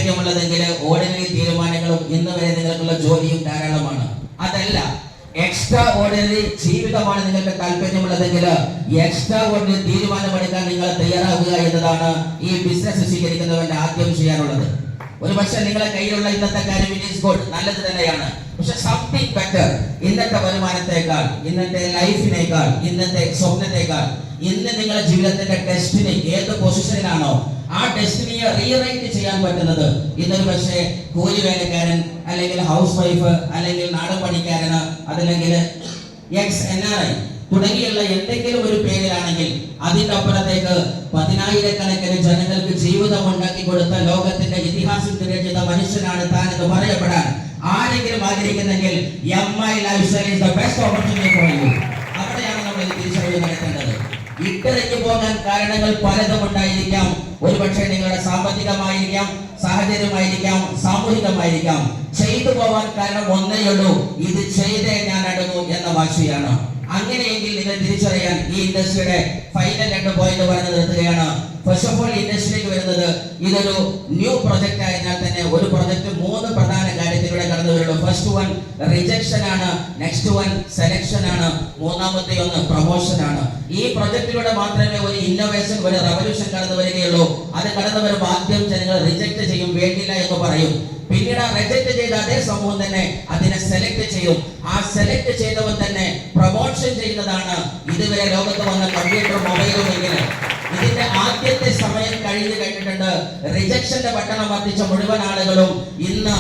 താല്പര്യമുള്ളതെങ്കിൽ ordinary തീരുമാനങ്ങളും ഇന്ന് വരെ നിങ്ങൾക്കുള്ള ജോലിയും ധാരാളമാണ്. അതല്ല, എക്സ്ട്രാ ഓർഡിനറി ജീവിതമാണ് നിങ്ങൾക്ക് താല്പര്യമുള്ളതെങ്കിൽ എക്സ്ട്രാ ഓർഡിനറി തീരുമാനമെടുക്കാൻ നിങ്ങൾ തയ്യാറാവുക എന്നതാണ് ഈ ബിസിനസ് സ്വീകരിക്കുന്നവന്റെ ആദ്യം ചെയ്യാനുള്ളത്. ഒരു പക്ഷെ നിങ്ങളെ കയ്യിലുള്ള ഇന്നത്തെ കാര്യം ഇറ്റ് ഈസ് ഗുഡ്, നല്ലത് തന്നെയാണ്. പക്ഷെ സംതിങ് ബെറ്റർ, ഇന്നത്തെ വരുമാനത്തെക്കാൾ, ഇന്നത്തെ ലൈഫിനേക്കാൾ, ഇന്നത്തെ സ്വപ്നത്തെക്കാൾ, ഇന്ന് നിങ്ങളുടെ ജീവിതത്തിന്റെ ഡെസ്റ്റിനി ഏത് പൊസിഷനിലാണോ ആ ഡെസ്റ്റിനിയെ റീറൈറ്റ് ചെയ്യാൻ പറ്റുന്നത് ഇന്നൊരു പക്ഷേ കൂലി വേലക്കാരൻ, അല്ലെങ്കിൽ ഹൗസ് വൈഫ്, അല്ലെങ്കിൽ നാടൻ പണിക്കാരന്, അതല്ലെങ്കിൽ NRI തുടങ്ങിയുള്ള എന്തെങ്കിലും ഒരു പേരിലാണെങ്കിൽ അതിന്റെ അപ്പുറത്തേക്ക് 10,000-കണക്കിന് ജനങ്ങൾക്ക് ജീവിതം ഉണ്ടാക്കി കൊടുത്ത ലോകത്തിന്റെ ഇതിഹാസം തിരഞ്ഞെടുത്ത മനുഷ്യനാണ് താൻ എന്ന് പറയപ്പെടാൻ ആരെങ്കിലും ആഗ്രഹിക്കുന്നെങ്കിൽ MI Lifestyle is the best opportunity for you. അവിടെയാണ് നമ്മൾ തിരിച്ചറിവ് നടത്തേണ്ടത്. ഇട്ടറിഞ്ഞു പോകാൻ കാരണങ്ങൾ പലതും ഉണ്ടായിരിക്കാം. ഒരുപക്ഷെ നിങ്ങളുടെ സാമ്പത്തികമായിരിക്കാം, സാഹചര്യമായിരിക്കാം, സാമൂഹികമായിരിക്കാം. ചെയ്തു പോവാൻ കാരണം ഒന്നേയുള്ളൂ, ഇത് ചെയ്തേ ഞാൻ അടങ്ങൂ എന്ന വാശിയാണ്. അങ്ങനെയെങ്കിൽ നിങ്ങൾ തിരിച്ചറിയാൻ ഈ ഇൻഡസ്ട്രിയുടെ ഫൈനൽ 2 പോയിന്റ് പറഞ്ഞു നിർത്തുകയാണ്. ഫസ്റ്റ് ഓഫ് ഓൾ, ഇൻഡസ്ട്രിയിലേക്ക് വരുന്നത് ഇതൊരു ന്യൂ പ്രൊജക്ട് ആയതിനാൽ തന്നെ ഒരു പ്രൊജക്ട് 3 പ്രധാന കാര്യത്തിലൂടെ കടന്നു വരുള്ളൂ. ഫസ്റ്റ് വൺ റിജക്ഷൻ ആണ്, നെക്സ്റ്റ് വൺ സെലക്ഷൻ ആണ്, മൂന്നാമത്തെ ഒന്ന് പ്രൊമോഷൻ ആണ്. ഈ പ്രൊജക്ടിലൂടെ മാത്രമേ ഒരു ഇന്നോവേഷൻ, ഒരു റവല്യൂഷൻ കടന്നു വരികയുള്ളൂ. അത് കടന്നു വരുമ്പോൾ ആദ്യം ജനങ്ങൾ റിജക്ട് ചെയ്യും, വേണ്ടില്ല എന്ന് പറയും. പിന്നീട് റിജക്ട് ചെയ്ത അതേ സമൂഹം തന്നെ അതിനെ സെലക്ട് ചെയ്യും. ആ സെലക്ട് ചെയ്തവൻ തന്നെ പ്രൊമോഷൻ ചെയ്യുന്നതാണ് ഇതുവരെ ലോകത്ത് വന്ന കമ്പ്യൂട്ടർ, മൊബൈലും. ഇങ്ങനെ ഇതിന്റെ ആദ്യത്തെ സമയം കഴിഞ്ഞു കഴിഞ്ഞിട്ടുണ്ട്. റിജക്ഷന്റെ പട്ടണം വർദ്ധിച്ച മുഴുവൻ ആളുകളും ഇന്ന്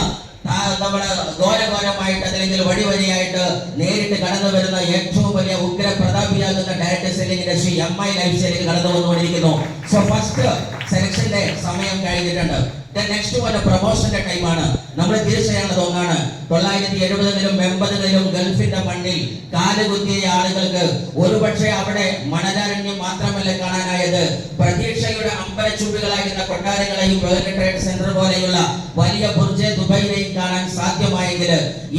നമ്മുടെ ഘോരഘോരമായിട്ട് അല്ലെങ്കിൽ വഴിവഴിയായിട്ട് നേരിട്ട് കടന്നു വരുന്ന ഏറ്റവും വലിയ ഉഗ്ര പ്രതാപിയാകുന്ന direct selling industry MI Lifestyle കടന്നു വന്നുകൊണ്ടിരിക്കുന്നു. സോ ഫസ്റ്റ് സെലക്ഷന്റെ സമയം കഴിഞ്ഞിട്ടുണ്ട്. നെക്സ്റ്റ് വന്ന പ്രൊമോഷന്റെ ടൈമാണ്. നമ്മൾ തിരിച്ചറിയേണ്ടത് ഒന്നാണ്, 970-കളിലും 80-കളിലും ഗൾഫിന്റെ മണ്ണിൽ കാലുകുത്തിയ ആളുകൾക്ക് ഒരുപക്ഷെ അവിടെ മണലാരണ്യം മാത്രമല്ല കാണാനായത്, പ്രതീക്ഷയുടെ അമ്പലച്ചുംബികളായിരുന്ന കൊട്ടാരങ്ങളെയും വേൾഡ് ട്രേഡ് സെന്റർ പോലെയുള്ള വലിയ ബുർജ് ദുബൈയിലെയും കാണാൻ സാധ്യമായെങ്കിൽ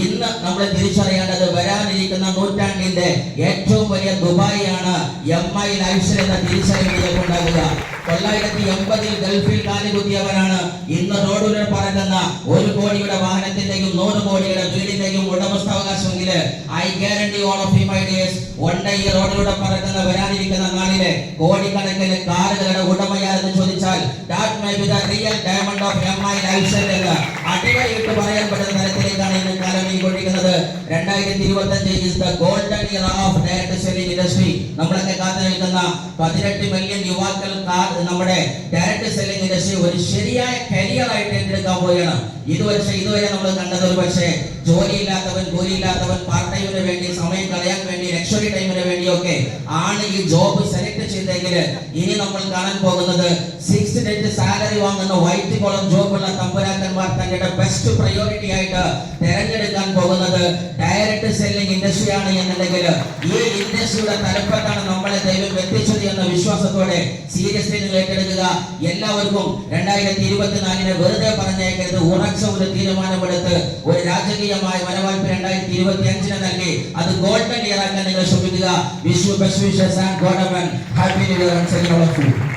ഇന്ന് നമ്മൾ തിരിച്ചറിയേണ്ടത് വരാനിരിക്കുന്ന നൂറ്റാണ്ടിന്റെ ഏറ്റവും വലിയ ദുബായിയാണ് MI Lifestyle എന്ന തിരിച്ചറിവ് ഉണ്ടാകുക. 980-ൽ ഗൾഫിൽ കാലുകുത്തിയവരാണ് ഇന്ന് റോഡിലൂടെ പറക്കുന്ന 1 കോടിയുടെ വാഹനത്തിന്റെയും 100 കോടിയുടെ വീടിന്റെയും ഉടമസ്ഥാവകാശമെങ്കിൽ I guarantee all of you my dears one day ഈ റോഡിലൂടെ പറക്കുന്ന വരാനിരിക്കുന്ന നാളിലെ കോടിക്കണക്കിന് കാറുകളുടെ ഉടമയാരെന്ന് ചോദിച്ചാൽ that may be the real diamond of MI Lifestyle എന്ന് അടിവരയിട്ട് പറയാൻ പറ്റുന്ന തരത്തിലേക്കാണ് ഇന്ന് കാലം നീങ്ങിക്കൊണ്ടിരിക്കുന്നത്. 2025 is the golden era of direct selling industry. നമ്മളൊക്കെ കാത്തു നിൽക്കുന്ന 18 മില്യൺ യുവാക്കൾ നമ്മുടെ ഡയറക്ട് സെല്ലിംഗ് ഇൻഡസ്ട്രി ഒരു ശരിയായ കരിയർ ആയിട്ട് ഏറ്റെടുക്കാൻ പോവുകയാണ്. ഇതുവരെ നമ്മൾ കണ്ടത് ഒരു പക്ഷേ ജോലിയില്ലാത്തവൻ, കൂലിയില്ലാത്തവൻ, പാർട്ട് ടൈമിന് വേണ്ടി, സമയം കളയാൻ വേണ്ടി, ലക്ഷറി ടൈമിന് വേണ്ടിയൊക്കെ ആണ് ഈ ജോബ് സെലക്ട് ചെയ്തെങ്കിൽ ഇനി നമ്മൾ കാണാൻ പോകുന്നത് 6 ഡേറ്റ് സാലറി വാങ്ങുന്ന വൈറ്റ് കോളർ ജോബുള്ള തമ്പുരാക്കന്മാർ തങ്ങളുടെ ബെസ്റ്റ് പ്രയോറിറ്റി ആയിട്ട് തിരഞ്ഞെടുക്കാൻ പോകുന്നത് ഡയറക്ട് സെല്ലിംഗ് ഇൻഡസ്ട്രി ആണ് എന്നുണ്ടെങ്കിൽ ഈ ഇൻഡസ്ട്രിയുടെ തലപ്പത്താണ് നമ്മളെ ദൈവം എത്തിച്ചത് എന്ന വിശ്വാസത്തോടെ സീരിയസ്ലി നിങ്ങൾ ഏറ്റെടുക്കുക. എല്ലാവർക്കും 2024 വെറുതെ പറഞ്ഞേക്കരുത്. ഉറച്ച ഒരു തീരുമാനമെടുത്ത് ഒരു രാജകീയമായ വരവായ്പ 2025 നൽകി അത് ഗോൾഡൻ ഇയർ ആക്കാൻ നിങ്ങൾ ശ്രമിക്കുക. Vishu best wishes and God happy new year.